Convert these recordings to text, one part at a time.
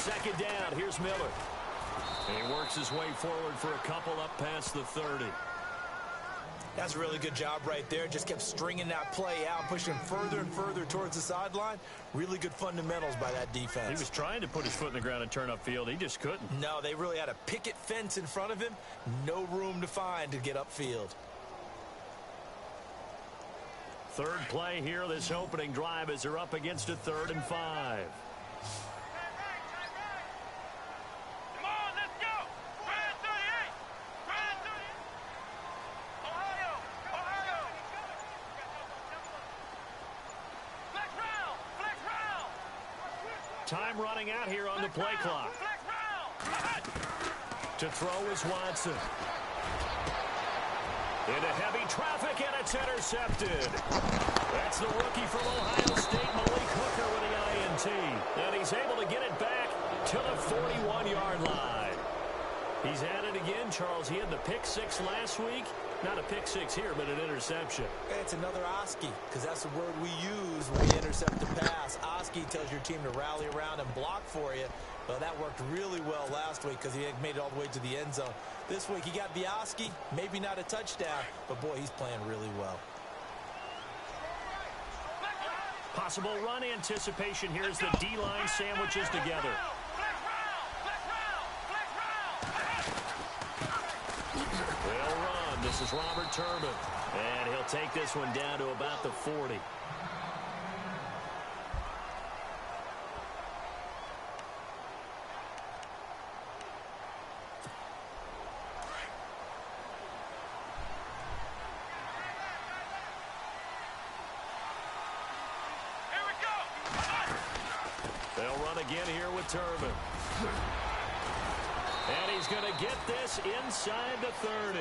second down. Here's Miller. And he works his way forward for a couple up past the 30. That's a really good job right there. Just kept stringing that play out, pushing further and further towards the sideline. Really good fundamentals by that defense. He was trying to put his foot in the ground and turn upfield. He just couldn't. No, they really had a picket fence in front of him. No room to find to get upfield. Third play here, this opening drive, as they're up against a 3rd and 5. Time running out here on the play clock. To throw is Watson. Into heavy traffic, and it's intercepted. That's the rookie from Ohio State, Malik Hooker, with the INT. And he's able to get it back to the 41-yard line. He's had it again, Charles. He had the pick 6 last week. Not a pick 6 here, but an interception. It's another Oski, because that's the word we use when we intercept the pass. Oski tells your team to rally around and block for you. Well, that worked really well last week because he made it all the way to the end zone. This week he got the Oski, maybe not a touchdown, but boy, he's playing really well. Possible run anticipation here as the D-line sandwiches together. They'll run. This is Robert Turbin. And he'll take this one down to about the 40. Again here with Turbin. And he's going to get this inside the 30.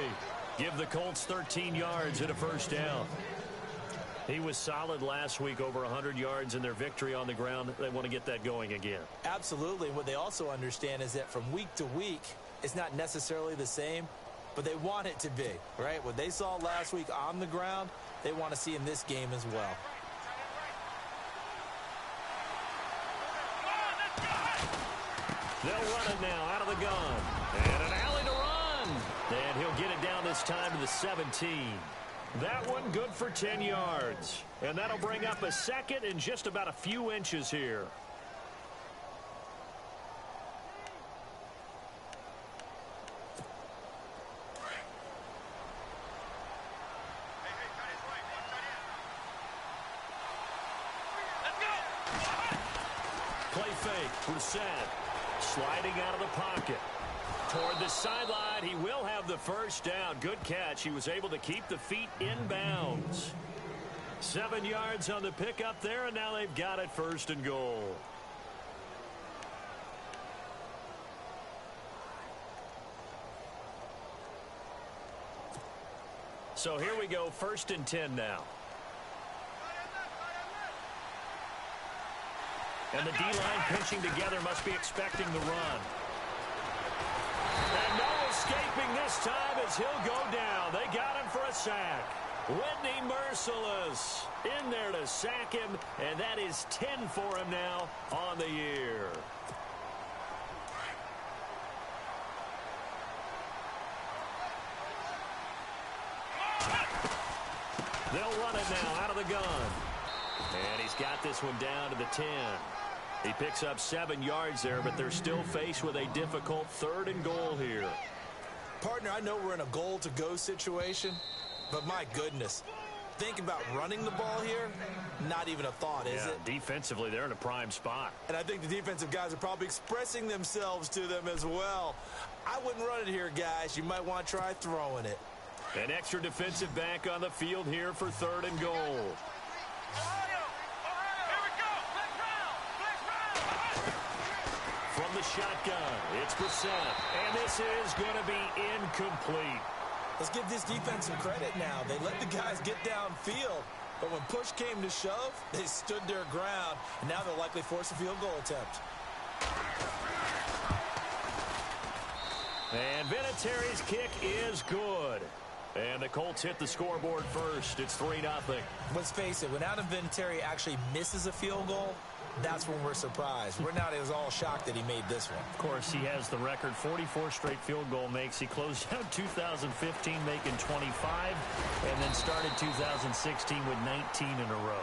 Give the Colts 13 yards and a first down. He was solid last week, over 100 yards in their victory on the ground. They want to get that going again. Absolutely. What they also understand is that from week to week, it's not necessarily the same, but they want it to be, right? What they saw last week on the ground, they want to see in this game as well. They'll run it now out of the gun. And an alley to run. And he'll get it down this time to the 17. That one good for 10 yards. And that'll bring up a second and just about a few inches here. Play fake. Brissett. Sliding out of the pocket. Toward the sideline, he will have the first down. Good catch. He was able to keep the feet in bounds. 7 yards on the pickup there, and now they've got it 1st and goal. So here we go, 1st and 10 now. And the D-line pinching together, must be expecting the run. And no escaping this time as he'll go down. They got him for a sack. Whitney Merciless in there to sack him, and that is 10 for him now on the year. They'll run it now out of the gun. And he's got this one down to the 10. He picks up 7 yards there, but they're still faced with a difficult 3rd and goal here. Partner, I know we're in a goal-to-go situation, but my goodness. Think about running the ball here, not even a thought, is it? Defensively, they're in a prime spot. And I think the defensive guys are probably expressing themselves to them as well. I wouldn't run it here, guys. You might want to try throwing it. An extra defensive back on the field here for 3rd and goal. From the shotgun, it's Brissett, and this is going to be incomplete. Let's give this defense some credit now. They let the guys get downfield, but when push came to shove, they stood their ground, and now they'll likely force a field goal attempt. And Vinatieri's kick is good. And the Colts hit the scoreboard first. It's 3-0. Let's face it, when Adam Vinatieri actually misses a field goal, that's when we're surprised. We're not as all shocked that he made this one. Of course, he has the record, 44 straight field goal makes. He closed out 2015 making 25, and then started 2016 with 19 in a row.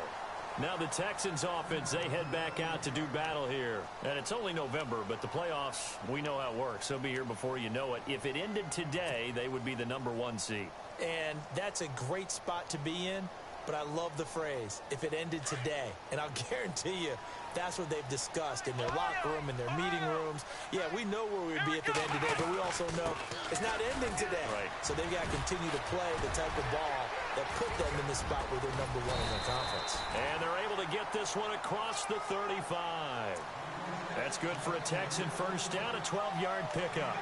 Now the Texans offense, they head back out to do battle here. And it's only November, but the playoffs, we know how it works. They'll be here before you know it. If it ended today, they would be the #1 seed. And that's a great spot to be in. But I love the phrase, if it ended today. And I'll guarantee you, that's what they've discussed in their locker room, in their meeting rooms. Yeah, we know where we'd be if it ended today, but we also know it's not ending today. Right. So they've got to continue to play the type of ball that put them in the spot where they're #1 in their conference. And they're able to get this one across the 35. That's good for a Texan first down, a 12-yard pickup.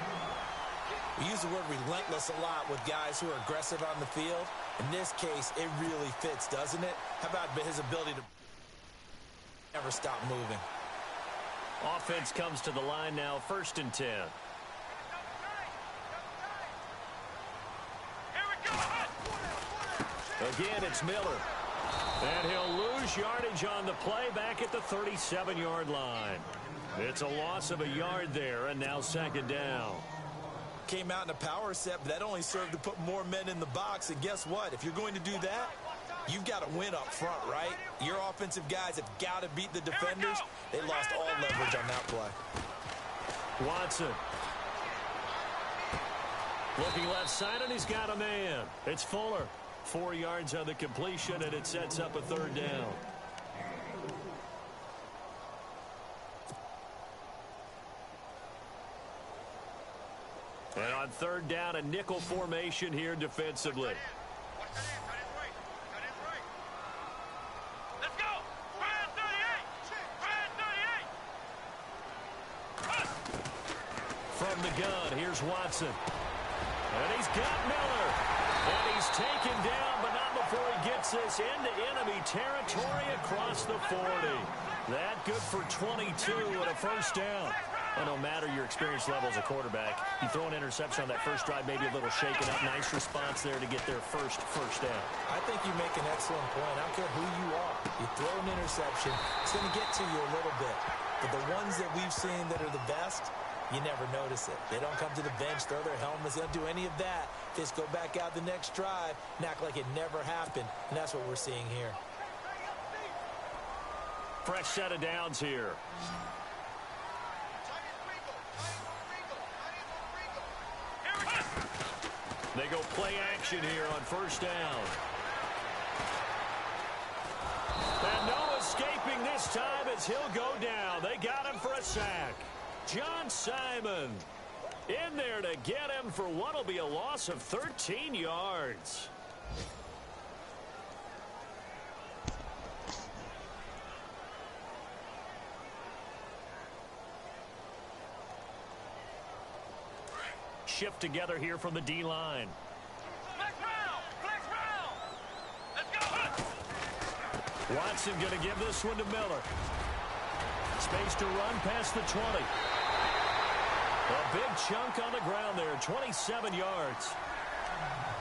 We use the word relentless a lot with guys who are aggressive on the field. In this case, it really fits, doesn't it? How about his ability to never stop moving? Offense comes to the line now, 1st and 10. Again, it's Miller. And he'll lose yardage on the play back at the 37-yard line. It's a loss of a yard there, and now 2nd down. Came out in a power set, but that only served to put more men in the box. And guess what? If you're going to do that, you've got to win up front, right? Your offensive guys have got to beat the defenders. They lost all leverage on that play. Watson. Looking left side, and he's got a man. It's Fuller. 4 yards on the completion, and it sets up a 3rd down. And on 3rd down, a nickel formation here defensively. Let's go! Brand 38! From the gun, here's Watson. And he's got Miller. And he's taken down, but not before he gets this into enemy territory across the 40. That good for 22 and a 1st down. Well, no matter your experience level as a quarterback, you throw an interception on that first drive, maybe a little shaken up. Nice response there to get their first down. I think you make an excellent point. I don't care who you are. You throw an interception, it's going to get to you a little bit. But the ones that we've seen that are the best, you never notice it. They don't come to the bench, throw their helmets. They don't do any of that. Just go back out the next drive and act like it never happened. And that's what we're seeing here. Fresh set of downs here. They go play action here on 1st down. And no escaping this time as he'll go down. They got him for a sack. John Simon in there to get him for what will be a loss of 13 yards. Shift together here from the D-line. Let's go! Watson going to give this one to Miller. Space to run past the 20. A big chunk on the ground there, 27 yards.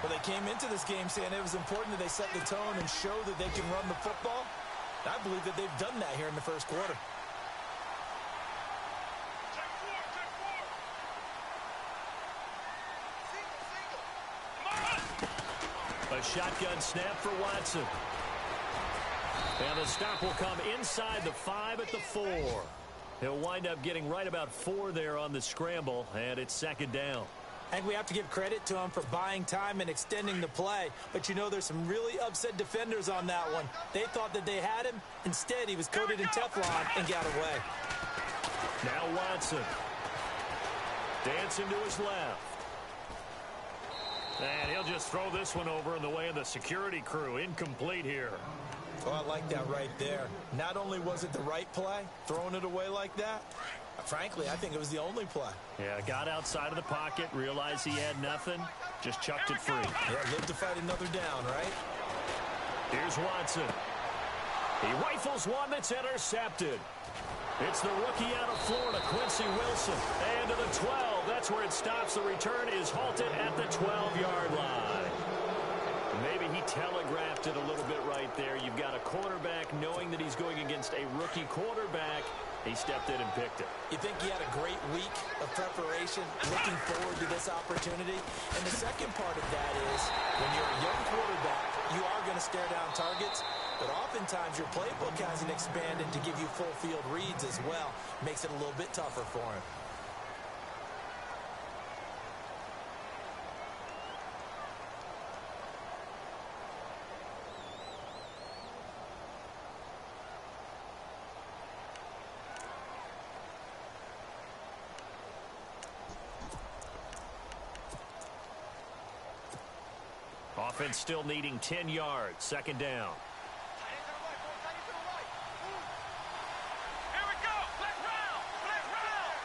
Well, they came into this game saying it was important that they set the tone and show that they can run the football. I believe that they've done that here in the 1st quarter. A shotgun snap for Watson. And the stop will come inside the 5 at the 4. He'll wind up getting right about 4 there on the scramble, and it's 2nd down. I think we have to give credit to him for buying time and extending the play. But, you know, there's some really upset defenders on that one. They thought that they had him. Instead, he was coated in Teflon and got away. Now Watson. Dancing to his left. And he'll just throw this one over in the way of the security crew. Incomplete here. Oh, I like that right there. Not only was it the right play, throwing it away like that, frankly, I think it was the only play. Yeah, got outside of the pocket, realized he had nothing, just chucked it free. Yeah, live to fight another down, right? Here's Watson. He rifles one that's intercepted. It's the rookie out of Florida, Quincy Wilson. And to the 12, that's where it stops. The return is halted at the 12-yard line. Maybe he telegraphed it a little bit right there. You've got a quarterback knowing that he's going against a rookie rookie quarterback. He stepped in and picked it. You think he had a great week of preparation, looking forward to this opportunity? And the second part of that is, when you're a young quarterback, you are going to stare down targets, but oftentimes your playbook hasn't expanded to give you full field reads as well. Makes it a little bit tougher for him. Offense still needing 10 yards. Second down. Here we go. Black round. Black round.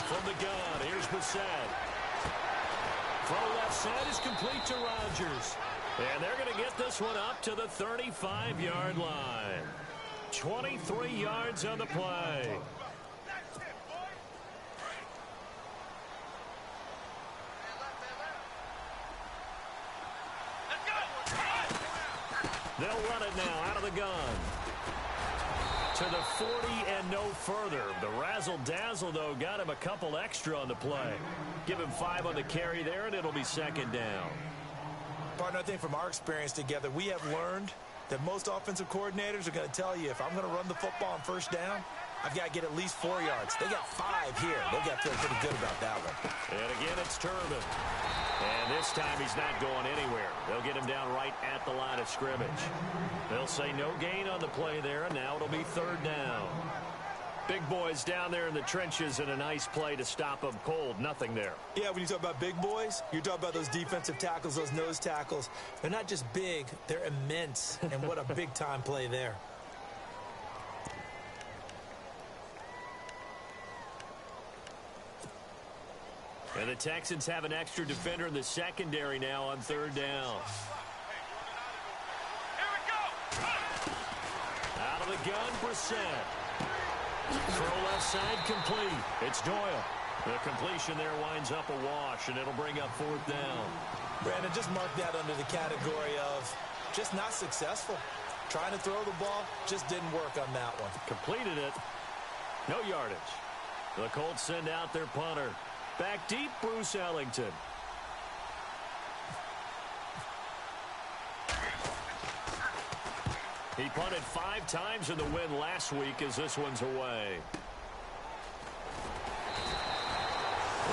From the gun, here's Brissett. Throw left side is complete to Rodgers. And they're going to get this one up to the 35-yard line. 23 yards on the play. They'll run it now out of the gun. To the 40 and no further. The razzle-dazzle, though, got him a couple extra on the play. Give him 5 on the carry there, and it'll be second down. Partner, I think from our experience together, we have learned that most offensive coordinators are going to tell you, if I'm going to run the football on first down, I've got to get at least 4 yards. They got 5 here. They've got to feel pretty good about that one. And again, it's Turbin. And this time he's not going anywhere. They'll get him down right at the line of scrimmage. They'll say no gain on the play there, and now it'll be third down. Big boys down there in the trenches, and a nice play to stop them cold. Nothing there. Yeah, when you talk about big boys, you're talking about those defensive tackles, those nose tackles. They're not just big, they're immense. And what a big-time play there. And the Texans have an extra defender in the secondary now on third down. Here we go. Out of the gun, Brissett. Throw left side complete. It's Doyle. The completion there winds up a wash, and it'll bring up fourth down. Brandon, just mark that under the category of just not successful. Trying to throw the ball, just didn't work on that one. Completed it. No yardage. The Colts send out their punter. Back deep, Bruce Ellington. He punted 5 times in the win last week as this one's away.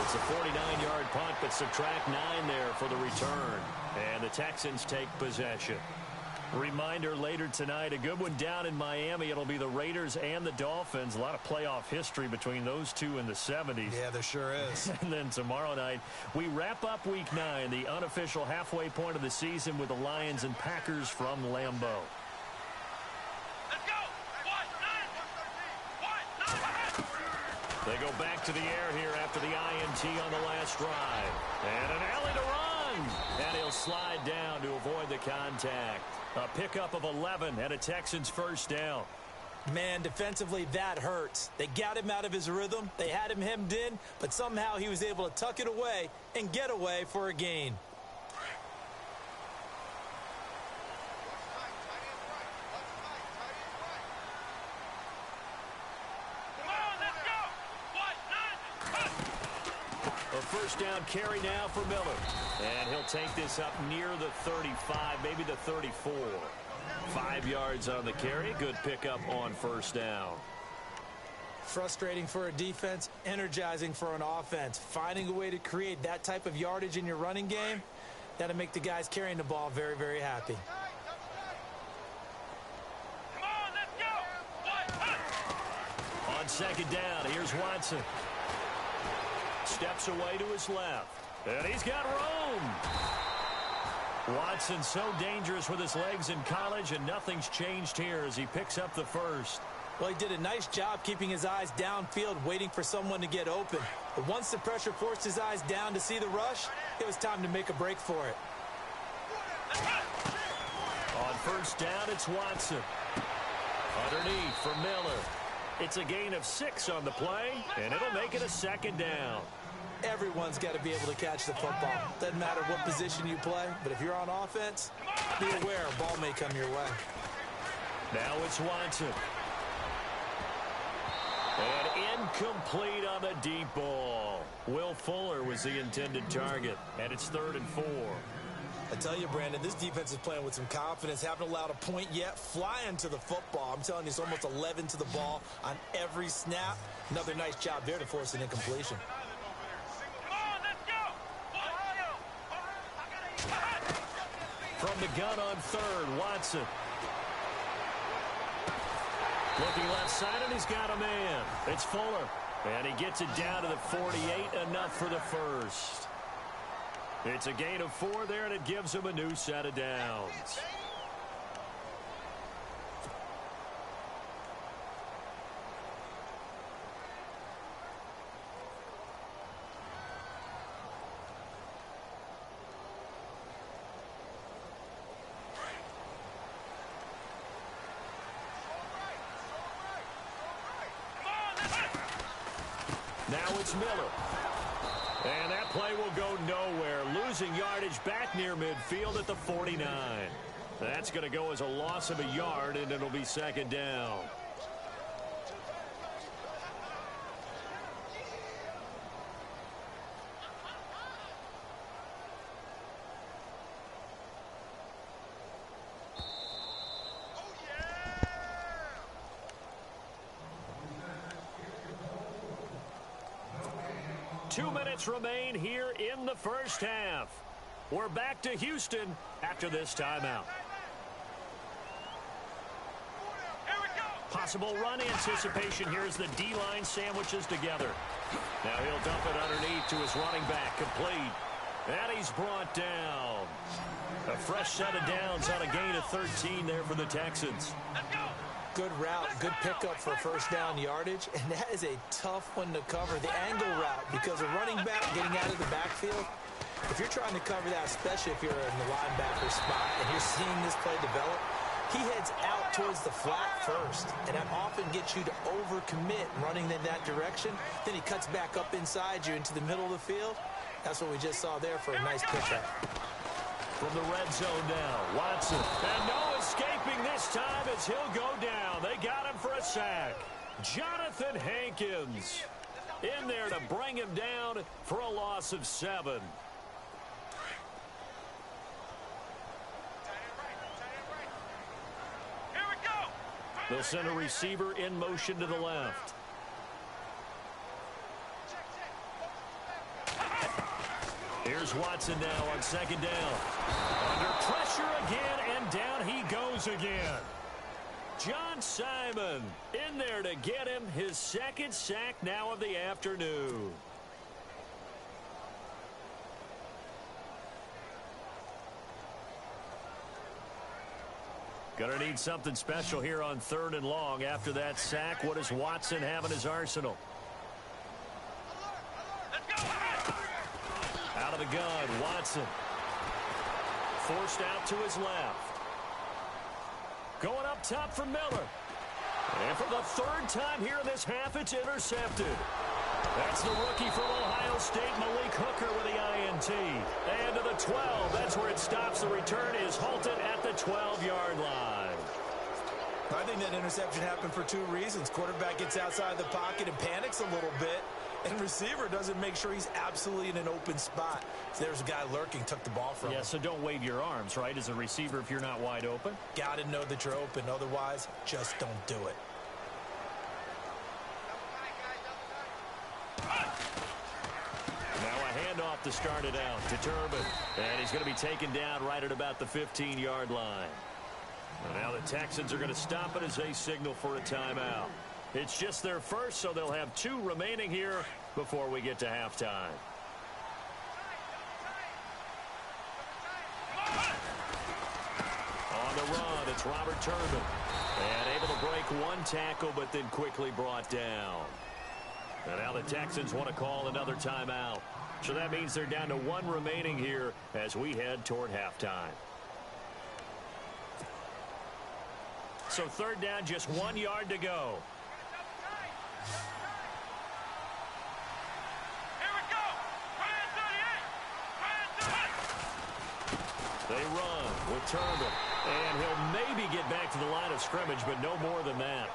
It's a 49-yard punt, but subtract 9 there for the return. And the Texans take possession. Reminder later tonight, a good one down in Miami. It'll be the Raiders and the Dolphins. A lot of playoff history between those two in the 70s. Yeah, there sure is. And then tomorrow night, we wrap up Week 9, the unofficial halfway point of the season with the Lions and Packers from Lambeau. Let's go. They go back to the air here after the INT on the last drive. And an alley to run. And he'll slide down to avoid the contact. A pickup of 11 and a Texans first down. Man, defensively, that hurts. They got him out of his rhythm. They had him hemmed in, but somehow he was able to tuck it away and get away for a gain. A first down carry now for Miller. And he'll take this up near the 35, maybe the 34. 5 yards on the carry. Good pickup on first down. Frustrating for a defense, energizing for an offense. Finding a way to create that type of yardage in your running game, that'll make the guys carrying the ball very, very happy. Come on, let's go. On second down, here's Watson. Steps away to his left. And he's got room. Watson so dangerous with his legs in college, and nothing's changed here as he picks up the first. Well, he did a nice job keeping his eyes downfield, waiting for someone to get open. But once the pressure forced his eyes down to see the rush, it was time to make a break for it. On first down, it's Watson. Underneath for Miller. It's a gain of 6 on the play, and it'll make it a second down. Everyone's got to be able to catch the football. Doesn't matter what position you play, but if you're on offense, be aware a ball may come your way. Now it's Watson. And incomplete on the deep ball. Will Fuller was the intended target, and it's 3rd and 4. I tell you, Brandon, this defense is playing with some confidence. Haven't allowed a point yet. Flying to the football. I'm telling you, it's almost 11 to the ball on every snap. Another nice job there to force an incompletion. Come on, let's go. From the gun on 3rd, Watson. Looking left side, and he's got a man. It's Fuller. And he gets it down to the 48, enough for the first. It's a gain of 4 there, and it gives him a new set of downs. Now it's Miller. And that play will go nowhere. Losing yardage back near midfield at the 49. That's going to go as a loss of a yard, and it'll be 2nd down. Remain here in the first half. We're back to Houston after this timeout. Here we go. Possible run anticipation here as the D-line sandwiches together. Now he'll dump it underneath to his running back, complete. And he's brought down. A fresh set of downs on a gain of 13 there for the Texans. Let's go. Good route, good pickup for first down yardage, and that is a tough one to cover, the angle route, because a running back getting out of the backfield, if you're trying to cover that, especially if you're in the linebacker spot and you're seeing this play develop, he heads out towards the flat first, and that often gets you to overcommit running in that direction. Then he cuts back up inside you into the middle of the field. That's what we just saw there for a nice pickup. From the red zone now, Watson. And no escaping this time as he'll go down. They got him for a sack. Jonathan Hankins in there to bring him down for a loss of 7. Here we go. They'll send a receiver in motion to the left. Here's Watson now on 2nd down. Under pressure again, and down he goes again. John Simon in there to get him his 2nd sack now of the afternoon. Gonna need something special here on 3rd and long. After that sack, what does Watson have in his arsenal? Out of the gun, Watson. Forced out to his left. Going up top for Miller. And for the 3rd time here in this half, it's intercepted. That's the rookie from Ohio State, Malik Hooker, with the INT. And to the 12, that's where it stops. The return is halted at the 12-yard line. I think that interception happened for 2 reasons. Quarterback gets outside the pocket and panics a little bit, and receiver doesn't make sure he's absolutely in an open spot. So there's a guy lurking, took the ball from him. Yeah, so don't wave your arms, right, as a receiver if you're not wide open. Got to know that you're open. Otherwise, just don't do it. Now a handoff to start it out to Turbin. And he's going to be taken down right at about the 15-yard line. And now the Texans are going to stop it as they signal for a timeout. It's just their first, so they'll have 2 remaining here before we get to halftime. On the run, it's Robert Turbin. And able to break 1 tackle, but then quickly brought down. And now the Texans want to call another timeout. So that means they're down to 1 remaining here as we head toward halftime. So 3rd down, just 1 yard to go. Here we go. They run with Turbin. And he'll maybe get back to the line of scrimmage, but no more than that.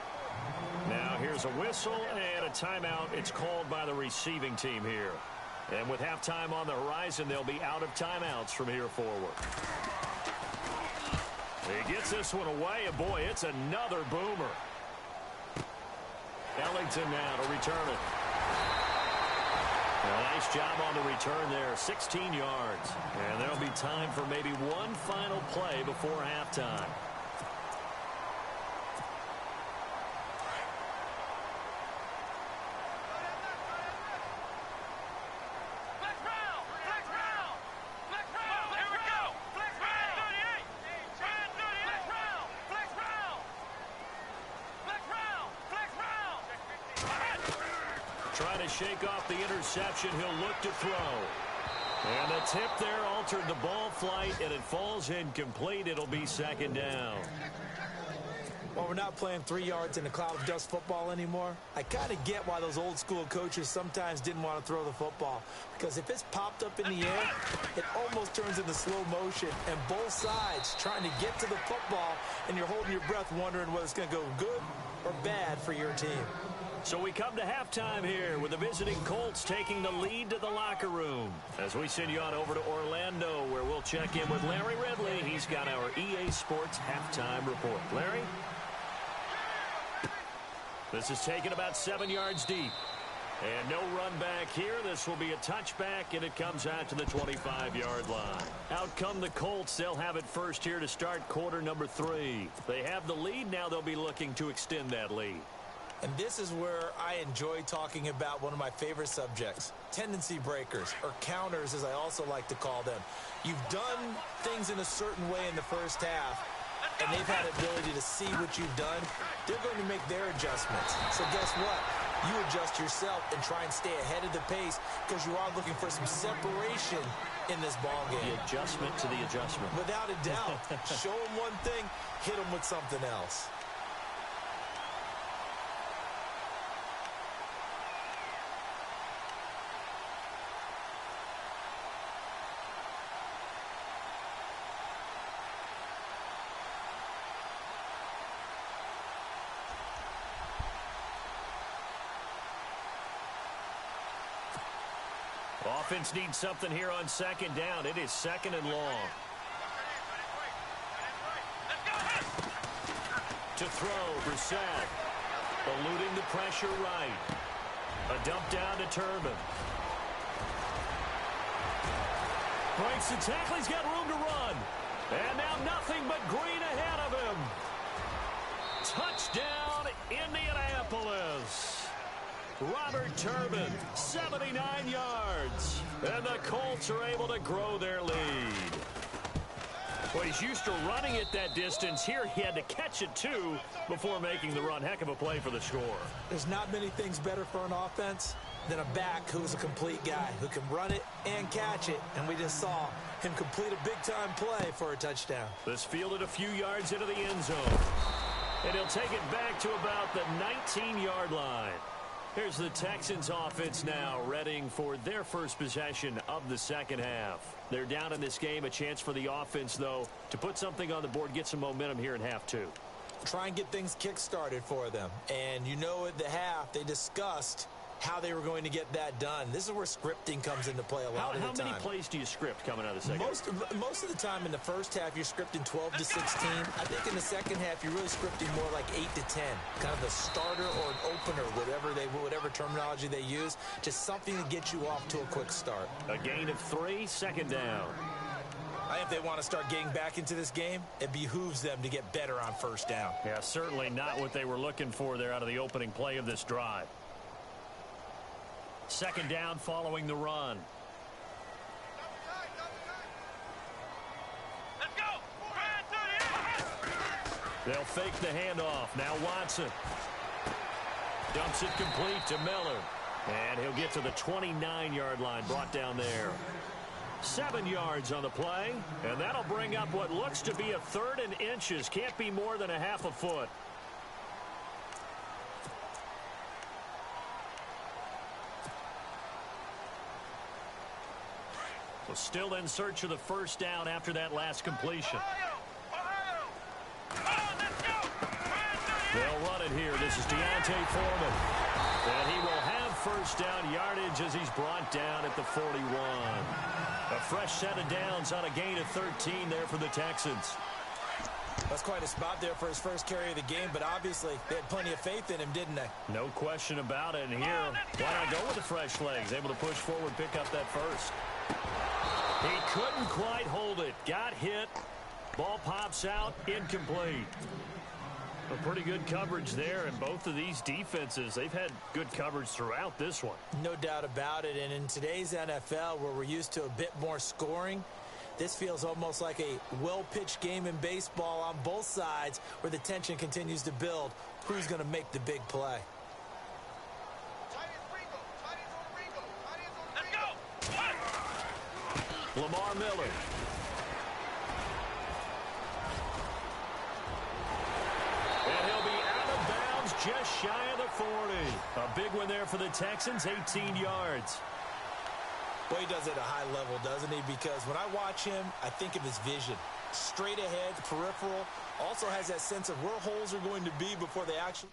Now here's a whistle and a timeout. It's called by the receiving team here. And with halftime on the horizon, they'll be out of timeouts from here forward. He gets this one away, and boy, it's another boomer. Ellington now to return it. A nice job on the return there, 16 yards. And there'll be time for maybe one final play before halftime. Trying to shake off the interception. He'll look to throw. And the tip there altered the ball flight, and it falls incomplete. It'll be second down. Well, we're not playing 3 yards in a cloud of dust football anymore. I kind of get why those old school coaches sometimes didn't want to throw the football. Because if it's popped up in the air, it almost turns into slow motion. And both sides trying to get to the football, and you're holding your breath wondering whether it's going to go good or bad for your team. So we come to halftime here with the visiting Colts taking the lead to the locker room. As we send you on over to Orlando, where we'll check in with Larry Ridley. He's got our EA Sports halftime report. Larry? This is taken about 7 yards deep. And no run back here. This will be a touchback, and it comes out to the 25-yard line. Out come the Colts. They'll have it first here to start quarter number 3. They have the lead. Now they'll be looking to extend that lead. And this is where I enjoy talking about one of my favorite subjects, tendency breakers, or counters as I also like to call them. You've done things in a certain way in the first half, and they've had the ability to see what you've done. They're going to make their adjustments. So guess what? You adjust yourself and try and stay ahead of the pace because you are looking for some separation in this ball game. The adjustment to the adjustment. Without a doubt. Show them one thing, hit them with something else. Offense needs something here on second down. It is second and long. To throw, Brissett. Eluding the pressure right. A dump down to Turbin. Breaks the tackle. He's got room to run. And now nothing but green ahead of him. Touchdown, Indianapolis. Robert Turbin, 79 yards. And the Colts are able to grow their lead. Well, he's used to running it that distance. Here he had to catch it, too, before making the run. Heck of a play for the score. There's not many things better for an offense than a back who's a complete guy who can run it and catch it. And we just saw him complete a big-time play for a touchdown. This fielded a few yards into the end zone. And he'll take it back to about the 19-yard line. Here's the Texans offense now, readying for their first possession of the second half. They're down in this game. A chance for the offense, though, to put something on the board, get some momentum here in half 2. Try and get things kick-started for them. And you know at the half, they discussed how they were going to get that done. This is where scripting comes into play a lot of the time. How many plays do you script coming out of the second half? Most of the time in the first half, you're scripting 12 to 16. I think in the second half, you're really scripting more like 8 to 10. Kind of the starter or an opener, whatever terminology they use. Just something to get you off to a quick start. A gain of 3, second down. I think if they want to start getting back into this game, it behooves them to get better on first down. Yeah, certainly not what they were looking for there out of the opening play of this drive. Second down following the run. Let's go. They'll fake the handoff. Now Watson. Dumps it complete to Miller. And he'll get to the 29-yard line, brought down there. 7 yards on the play. And that'll bring up what looks to be a 3rd and inches. Can't be more than a half a foot. So still in search of the first down after that last completion. They'll run it here. This is Deontay Foreman. And he will have first down yardage as he's brought down at the 41. A fresh set of downs on a gain of 13 there for the Texans. That's quite a spot there for his first carry of the game, but obviously they had plenty of faith in him, didn't they? No question about it. And here, why not go with the fresh legs? Able to push forward, pick up that first. He couldn't quite hold it. Got hit. Ball pops out. Incomplete. A pretty good coverage there, and both of these defenses, they've had good coverage throughout this one. No doubt about it, and in today's NFL, where we're used to a bit more scoring, this feels almost like a well-pitched game in baseball on both sides where the tension continues to build. Who's going to make the big play? Lamar Miller. And he'll be out of bounds just shy of the 40. A big one there for the Texans, 18 yards. Well, he does it at a high level, doesn't he? Because when I watch him, I think of his vision. Straight ahead, peripheral. Also has that sense of where holes are going to be before they actually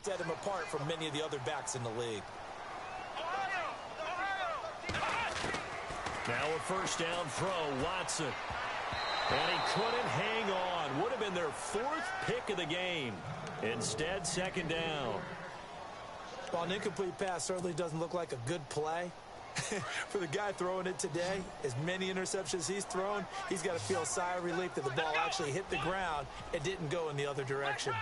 set him apart from many of the other backs in the league. Now a first down throw, Watson. And he couldn't hang on. Would have been their fourth pick of the game. Instead, second down. Well, an incomplete pass certainly doesn't look like a good play. For the guy throwing it today, as many interceptions he's thrown, he's got to feel a sigh of relief that the ball actually hit the ground and didn't go in the other direction.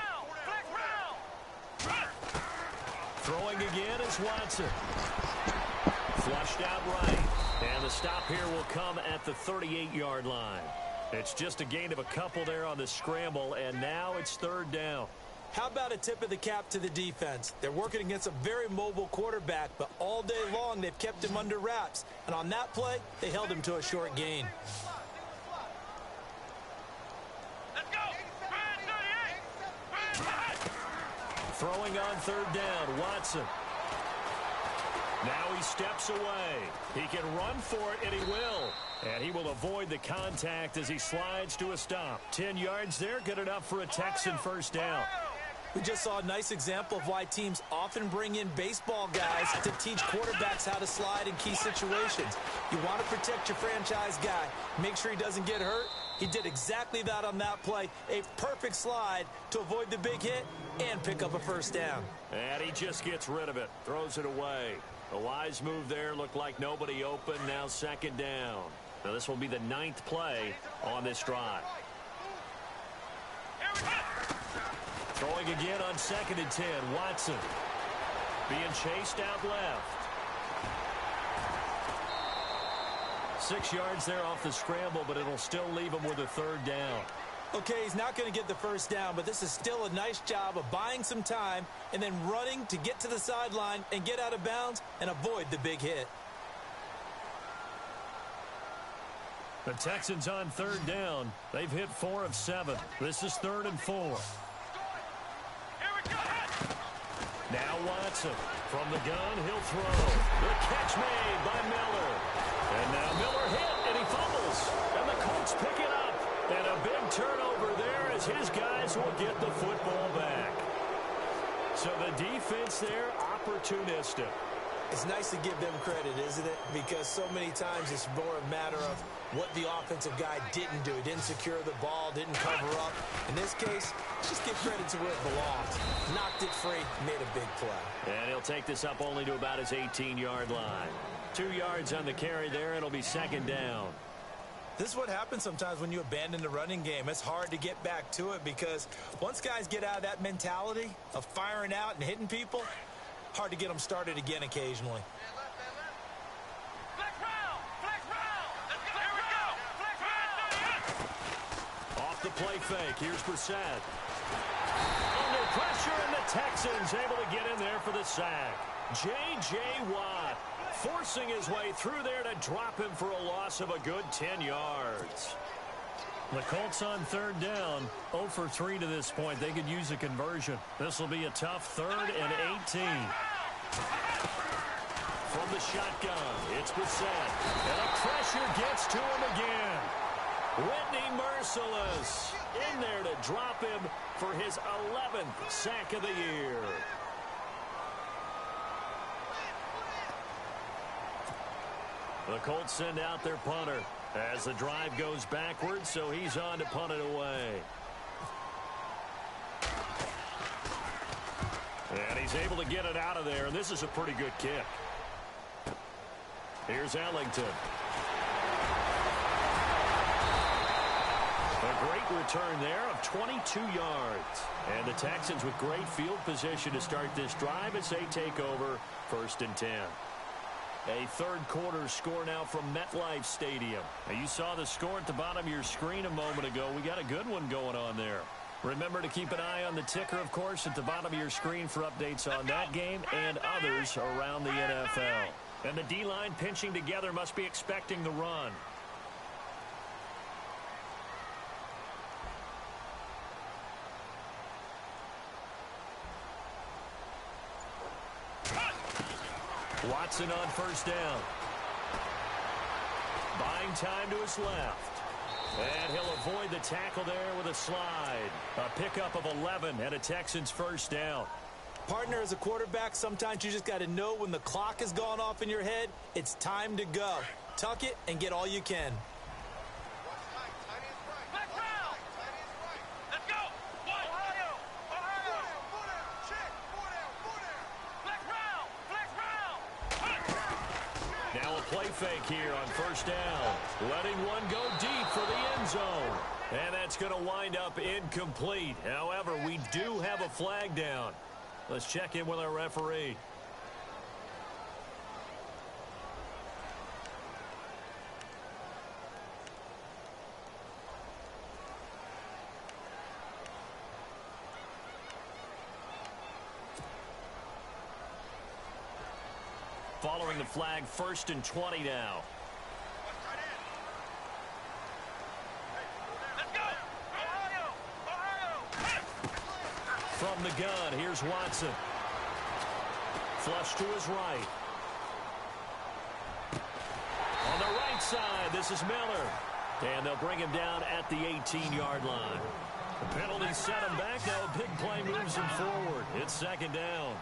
Throwing again is Watson. Flushed out right. And the stop here will come at the 38-yard line. It's just a gain of a couple there on the scramble, and now it's third down. How about a tip of the cap to the defense? They're working against a very mobile quarterback, but all day long they've kept him under wraps. And on that play, they held him to a short gain. Let's go. Throwing on third down, Watson. Now he steps away. He can run for it, and he will. And he will avoid the contact as he slides to a stop. 10 yards there, good enough for a Texan first down. We just saw a nice example of why teams often bring in baseball guys to teach quarterbacks how to slide in key situations. You want to protect your franchise guy. Make sure he doesn't get hurt. He did exactly that on that play. A perfect slide to avoid the big hit and pick up a first down. And he just gets rid of it, throws it away. A wise move there, looked like nobody open, now second down. Now this will be the 9th play on this drive. Throwing again on 2nd and 10, Watson. Being chased out left. 6 yards there off the scramble, but it'll still leave him with a third down. Okay, he's not going to get the first down, but this is still a nice job of buying some time and then running to get to the sideline and get out of bounds and avoid the big hit. The Texans on third down. They've hit 4 of 7. This is 3rd and 4. Now Watson from the gun, he'll throw. The catch made by Miller. And now Miller hit, and he fumbles. And the Colts pick it up. And a big turnover there as his guys will get the football back. So the defense there, opportunistic. It's nice to give them credit, isn't it? Because so many times it's more a matter of what the offensive guy didn't do. He didn't secure the ball, didn't cover up. In this case, just give credit to where it belongs. Knocked it free, made a big play. And he'll take this up only to about his 18-yard line. 2 yards on the carry there. It'll be second down. This is what happens sometimes when you abandon the running game. It's hard to get back to it because once guys get out of that mentality of firing out and hitting people, hard to get them started again occasionally. Off the play fake. Here's Brissett. Under pressure, and the Texans able to get in there for the sack. J.J. Watt forcing his way through there to drop him for a loss of a good 10 yards. The Colts on third down, 0 for 3 to this point. They could use a conversion. This will be a tough 3rd and 18. from the shotgun. It's Brissett. And the pressure gets to him again. Whitney merciless in there to drop him for his 11th sack of the year. The Colts send out their punter as the drive goes backwards, so he's on to punt it away. And he's able to get it out of there, and this is a pretty good kick. Here's Ellington. A great return there of 22 yards. And the Texans with great field position to start this drive as they take over 1st and 10. A third quarter score now from MetLife Stadium. Now you saw the score at the bottom of your screen a moment ago. We got a good one going on there. Remember to keep an eye on the ticker, of course, at the bottom of your screen for updates on that game and others around the NFL. And the D-line pinching together must be expecting the run. Watson on 1st down. Buying time to his left. And he'll avoid the tackle there with a slide. A pickup of 11 and a Texans 1st down. Partner, as a quarterback, sometimes you just got to know when the clock has gone off in your head, it's time to go. Tuck it and get all you can. Play fake here on 1st down. Letting one go deep for the end zone. And that's going to wind up incomplete. However, we do have a flag down. Let's check in with our referee. Following the flag, 1st and 20 now. From the gun, here's Watson. Flush to his right. On the right side, this is Miller. And they'll bring him down at the 18-yard line. The penalty set him back. Now a big play moves him forward. It's 2nd down.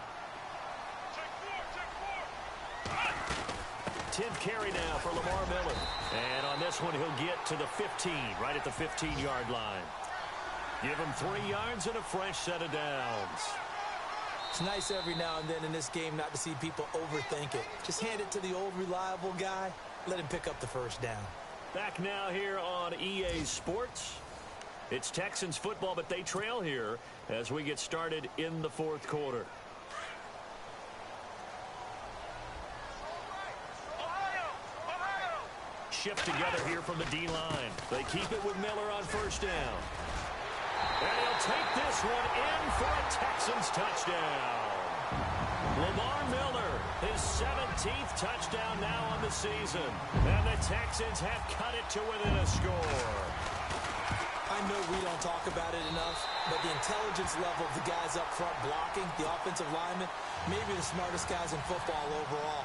10th carry now for Lamar Miller. And on this one, he'll get to the 15, right at the 15-yard line. Give him 3 yards and a fresh set of downs. It's nice every now and then in this game not to see people overthink it. Just hand it to the old reliable guy. Let him pick up the 1st down. Back now here on EA Sports. It's Texans football, but they trail here as we get started in the 4th quarter. Shift together here from the D-line. They keep it with Miller on 1st down. And he'll take this one in for a Texans touchdown. Lamar Miller, his 17th touchdown now on the season. And the Texans have cut it to within a score. I know we don't talk about it enough, but the intelligence level of the guys up front blocking, the offensive linemen, maybe the smartest guys in football overall.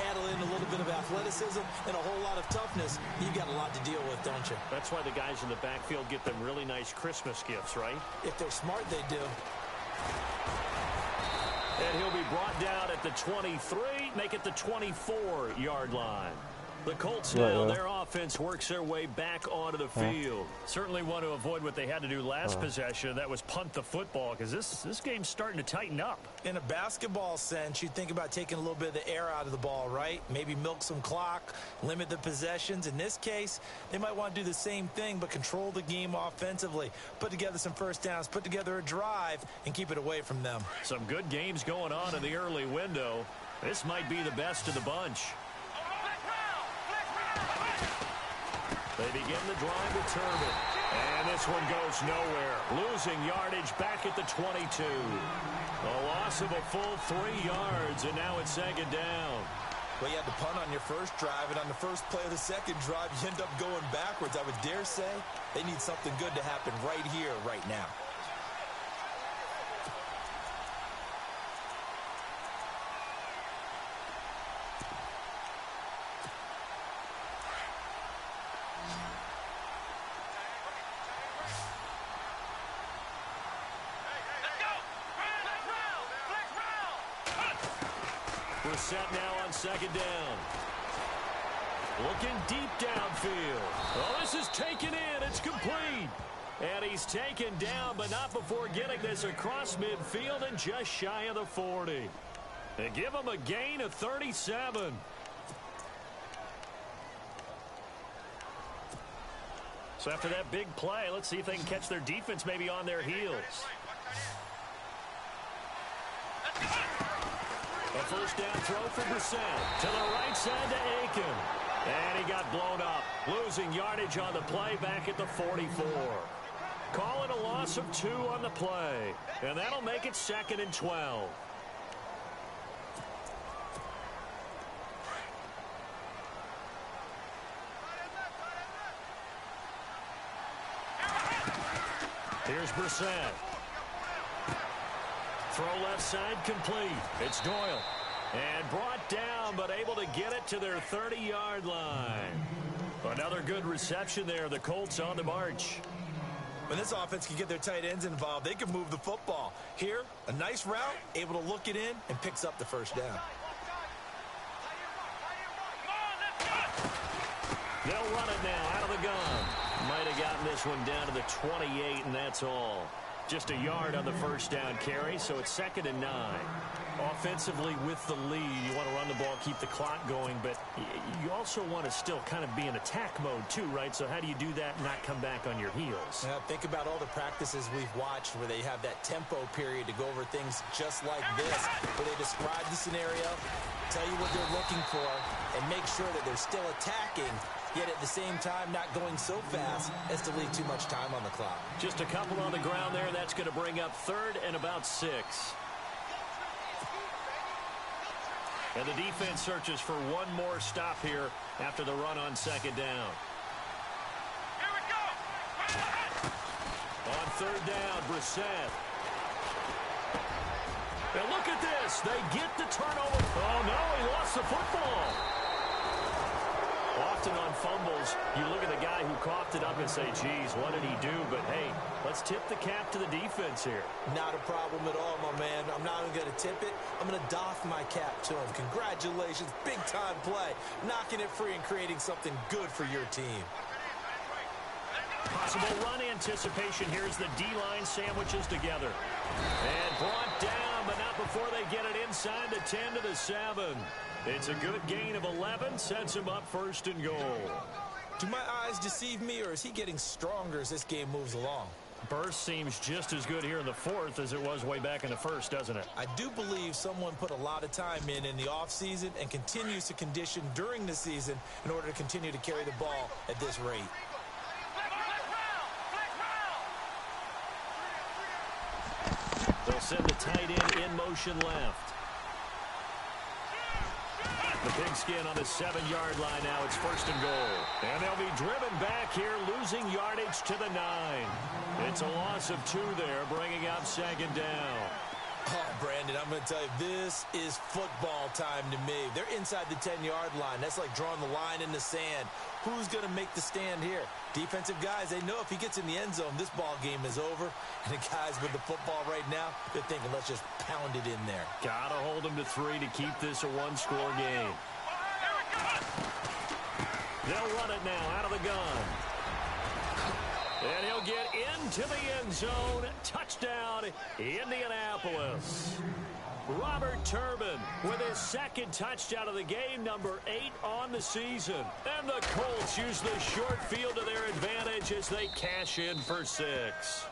Add in a little bit of athleticism and a whole lot of toughness, you've got a lot to deal with, don't you? That's why the guys in the backfield get them really nice Christmas gifts, right? If they're smart, they do. And he'll be brought down at the 23, make it the 24-yard line. The Colts now, their offense works their way back onto the field. Certainly want to avoid what they had to do last possession. That was punt the football, because this game's starting to tighten up. In a basketball sense, you think about taking a little bit of the air out of the ball, right? Maybe milk some clock, limit the possessions. In this case, they might want to do the same thing, but control the game offensively. Put together some 1st downs, put together a drive, and keep it away from them. Some good games going on in the early window. This might be the best of the bunch. They begin the drive with Turbin. And this one goes nowhere. Losing yardage back at the 22. A loss of a full 3 yards, and now it's 2nd down. Well, you had to punt on your first drive, and on the first play of the second drive, you end up going backwards. I would dare say they need something good to happen right here, right now. Brissett now on second down. Looking deep downfield. Oh, this is taken in. It's complete. And he's taken down, but not before getting this across midfield and just shy of the 40. They give him a gain of 37. So after that big play, let's see if they can catch their defense maybe on their heels. A first down throw for Brissett. To the right side to Aiken. And he got blown up. Losing yardage on the play back at the 44. Call it a loss of 2 on the play. And that'll make it 2nd and 12. Here's Brissett. Throw left side complete. It's Doyle. And brought down, but able to get it to their 30-yard line. Another good reception there. The Colts on the march. When this offense can get their tight ends involved, they can move the football. Here, a nice route, able to look it in, and picks up the first down. They'll run it now out of the gun. Might have gotten this one down to the 28, and that's all. Just a yard on the first down carry, so it's 2nd and 9. Offensively with the lead, you want to run the ball, keep the clock going, but you also want to still kind of be in attack mode too, right? So how do you do that and not come back on your heels? Yeah, think about all the practices we've watched where they have that tempo period to go over things just like this, where they describe the scenario, tell you what they're looking for, and make sure that they're still attacking, yet at the same time not going so fast as to leave too much time on the clock. Just a couple on the ground there. That's going to bring up 3rd and about 6. And the defense searches for one more stop here after the run on 2nd down. Here we go. On 3rd down, Brissett. And look at this. They get the turnover. Oh, no, he lost the football. Often on fumbles, you look at the guy who coughed it up and say, geez, what did he do? But, hey, let's tip the cap to the defense here. Not a problem at all, my man. I'm not even going to tip it. I'm going to doff my cap to him. Congratulations. Big-time play. Knocking it free and creating something good for your team. Possible run anticipation. Here's the D-line sandwiches together. And brought down, but not before they get it inside the 10 to the 7. It's a good gain of 11, sets him up 1st and goal. Do my eyes deceive me, or is he getting stronger as this game moves along? Burst seems just as good here in the 4th as it was way back in the 1st, doesn't it? I do believe someone put a lot of time in the offseason and continues to condition during the season in order to continue to carry the ball at this rate. They'll send the tight end in motion left. The pigskin on the 7-yard line now. It's 1st and goal. And they'll be driven back here, losing yardage to the 9. It's a loss of 2 there, bringing up 2nd down. Oh, Brandon, I'm going to tell you, this is football time to me. They're inside the 10-yard line. That's like drawing the line in the sand. Who's going to make the stand here? Defensive guys, they know if he gets in the end zone, this ball game is over. And the guys with the football right now, they're thinking, let's just pound it in there. Got to hold them to 3 to keep this a one-score game. They'll run it now out of the gun. And he'll get into the end zone. Touchdown, Indianapolis. Robert Turbin with his 2nd touchdown of the game, number 8 on the season. And the Colts use the short field to their advantage as they cash in for 6.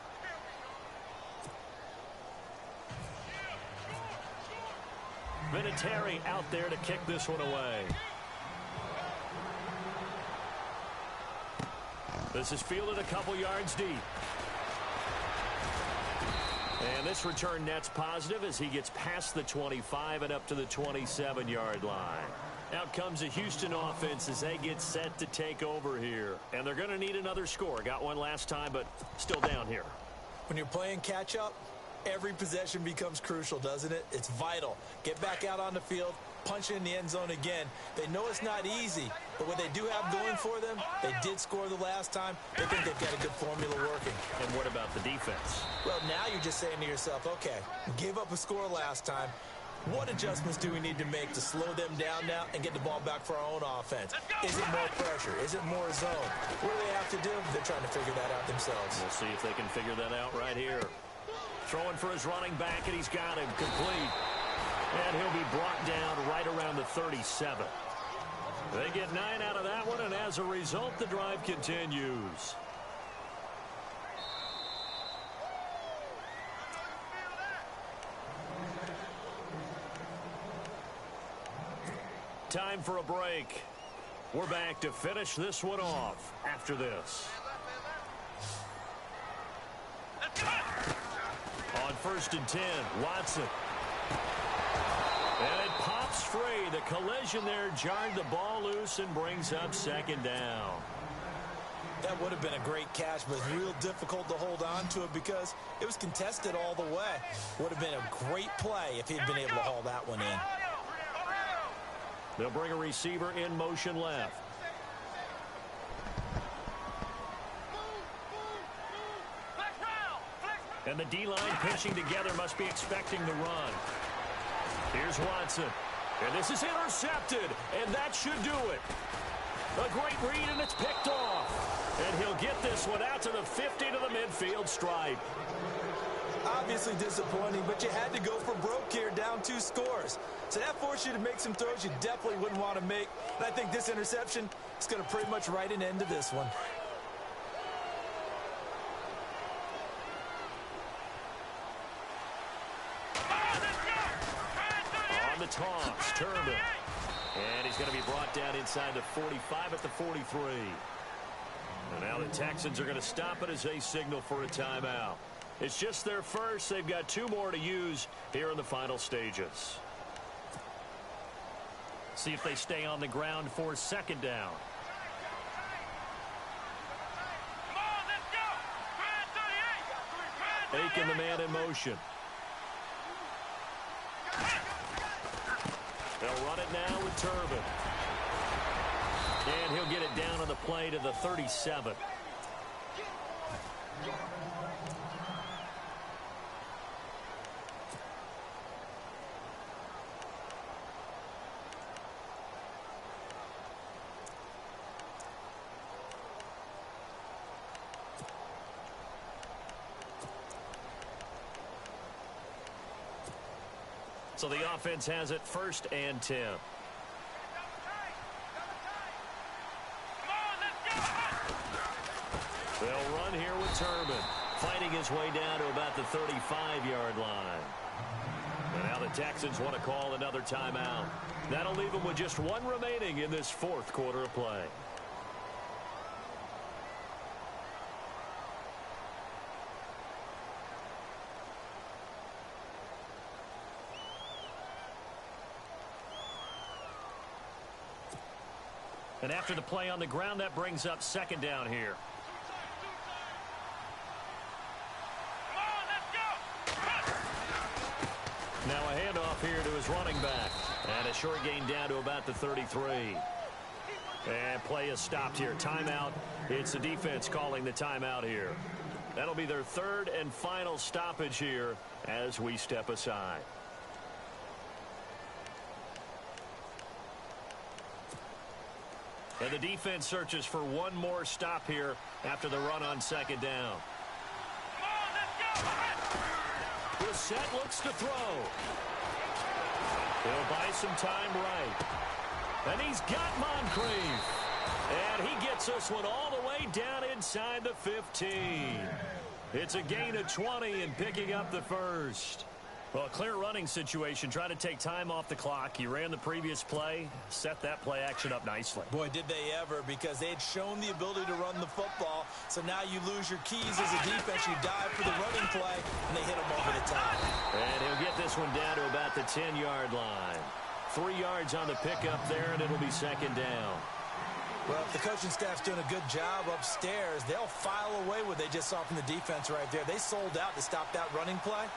Vinatieri out there to kick this one away. This is fielded a couple yards deep. And this return net's positive as he gets past the 25 and up to the 27-yard line. Out comes the Houston offense as they get set to take over here. And they're going to need another score. Got one last time, but still down here. When you're playing catch-up, every possession becomes crucial, doesn't it? It's vital. Get back out on the field, punch it in the end zone again. They know it's not easy, but what they do have going for them, they did score the last time. They think they've got a good formula working. And what about the defense? Well, now you're just saying to yourself, okay, gave up a score last time. What adjustments do we need to make to slow them down now and get the ball back for our own offense? Is it more pressure? Is it more zone? What do they have to do? They're trying to figure that out themselves. We'll see if they can figure that out right here. Throwing for his running back, and he's got him complete. And he'll be brought down right around the 37. They get 9 out of that one, and as a result, the drive continues. Time for a break. We're back to finish this one off after this. On 1st and 10, Watson. And it pops free. The collision there jarred the ball loose and brings up 2nd down. That would have been a great catch, but it's real difficult to hold on to it because it was contested all the way. Would have been a great play if he'd been able to haul that one in. They'll bring a receiver in motion left. And the D-line pinching together must be expecting the run. Here's Watson. And this is intercepted. And that should do it. A great read, and it's picked off. And he'll get this one out to the 50 to the midfield stripe. Obviously disappointing, but you had to go for broke here, down 2 scores. So that forced you to make some throws you definitely wouldn't want to make. And I think this interception is going to pretty much write an end to this one. On the toss, Turbin. And he's going to be brought down inside the 45 at the 43. And now the Texans are going to stop it as they signal for a timeout. It's just their first. They've got 2 more to use here in the final stages. See if they stay on the ground for 2nd down. Aiken, the man in motion. They'll run it now with Turbin. And he'll get it down on the play to the 37. So the offense has it 1st and 10. They'll run here with Turbin, fighting his way down to about the 35-yard line. And now the Texans want to call another timeout. That'll leave them with just 1 remaining in this 4th quarter of play. And after the play on the ground, that brings up 2nd down here. Now a handoff here to his running back. And a short gain down to about the 33. And play is stopped here. Timeout. It's the defense calling the timeout here. That'll be their 3rd and final stoppage here as we step aside. And the defense searches for 1 more stop here after the run on 2nd down. The set looks to throw. He'll buy some time right. And he's got Moncrief. And he gets this one all the way down inside the 15. It's a gain of 20 and picking up the 1st. Well, a clear running situation. Trying to take time off the clock. He ran the previous play, set that play action up nicely. Boy, did they ever, because they had shown the ability to run the football. So now you lose your keys as a defense. You dive for the running play, and they hit him over the top. And he'll get this one down to about the 10-yard line. 3 yards on the pickup there, and it'll be 2nd down. Well, if the coaching staff's doing a good job upstairs, they'll file away what they just saw from the defense right there. They sold out to stop that running play.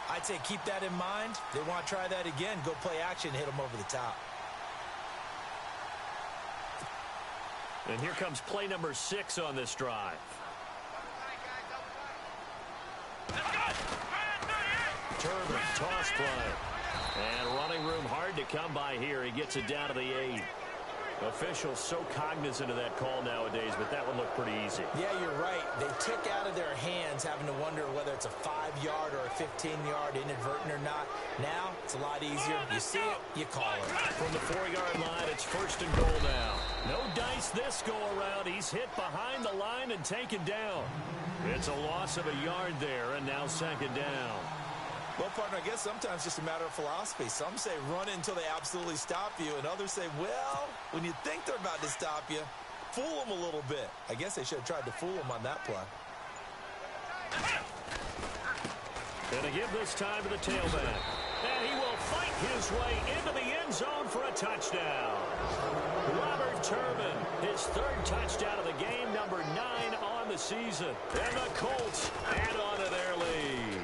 I'd say keep that in mind. They want to try that again. Go play action, hit them over the top. And here comes play number 6 on this drive. Turbin, toss play. And running room hard to come by here. He gets it down to the 8. Officials so cognizant of that call nowadays, but that would look pretty easy. Yeah, you're right. They took out of their hands having to wonder whether it's a 5-yard or a 15-yard inadvertent or not. Now, it's a lot easier. You see it, you call it. From the 4-yard line, it's 1st and goal now. No dice this go-around. He's hit behind the line and taken down. It's a loss of a yard there, and now 2nd down. Well, partner, I guess sometimes it's just a matter of philosophy. Some say run until they absolutely stop you, and others say, well, when you think they're about to stop you, fool them a little bit. I guess they should have tried to fool them on that play. Gonna give this time to the tailback. And he will fight his way into the end zone for a touchdown. Robert Turbin, his 3rd touchdown of the game, number 9 on the season. And the Colts add on to their lead.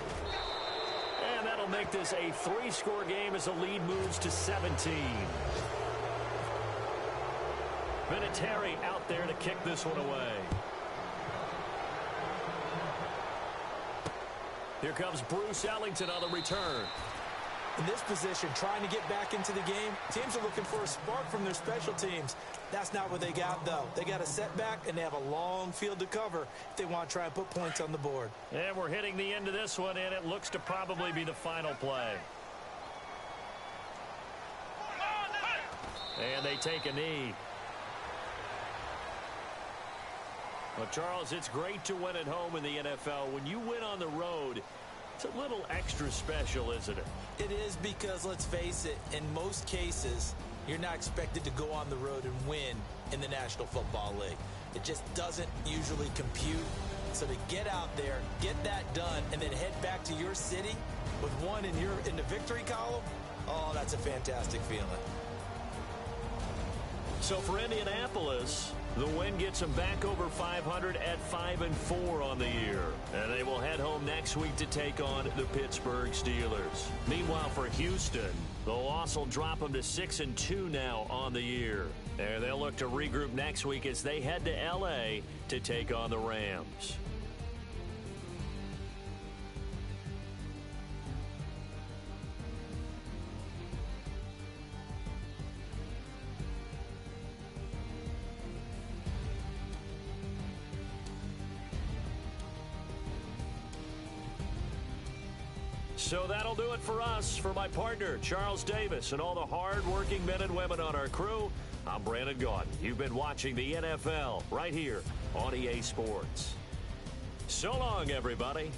And that'll make this a 3-score game as the lead moves to 17. Vinatieri out there to kick this one away. Here comes Bruce Ellington on the return. In this position, trying to get back into the game, teams are looking for a spark from their special teams. That's not what they got, though. They got a setback, and they have a long field to cover if they want to try and put points on the board. And we're hitting the end of this one, and it looks to probably be the final play. And they take a knee. Well, Charles, it's great to win at home in the NFL. When you win on the road, it's a little extra special, isn't it? It is because, let's face it, in most cases, you're not expected to go on the road and win in the National Football League. It just doesn't usually compute. So to get out there, get that done, and then head back to your city with one in the victory column, oh, that's a fantastic feeling. So for Indianapolis, the win gets them back over 500 at 5-4 on the year. And they will head home next week to take on the Pittsburgh Steelers. Meanwhile, for Houston, the loss will drop them to 6-2 now on the year. And they'll look to regroup next week as they head to L.A. to take on the Rams. So that'll do it for us. For my partner, Charles Davis, and all the hard-working men and women on our crew, I'm Brandon Gaudin. You've been watching the NFL right here on EA Sports. So long, everybody.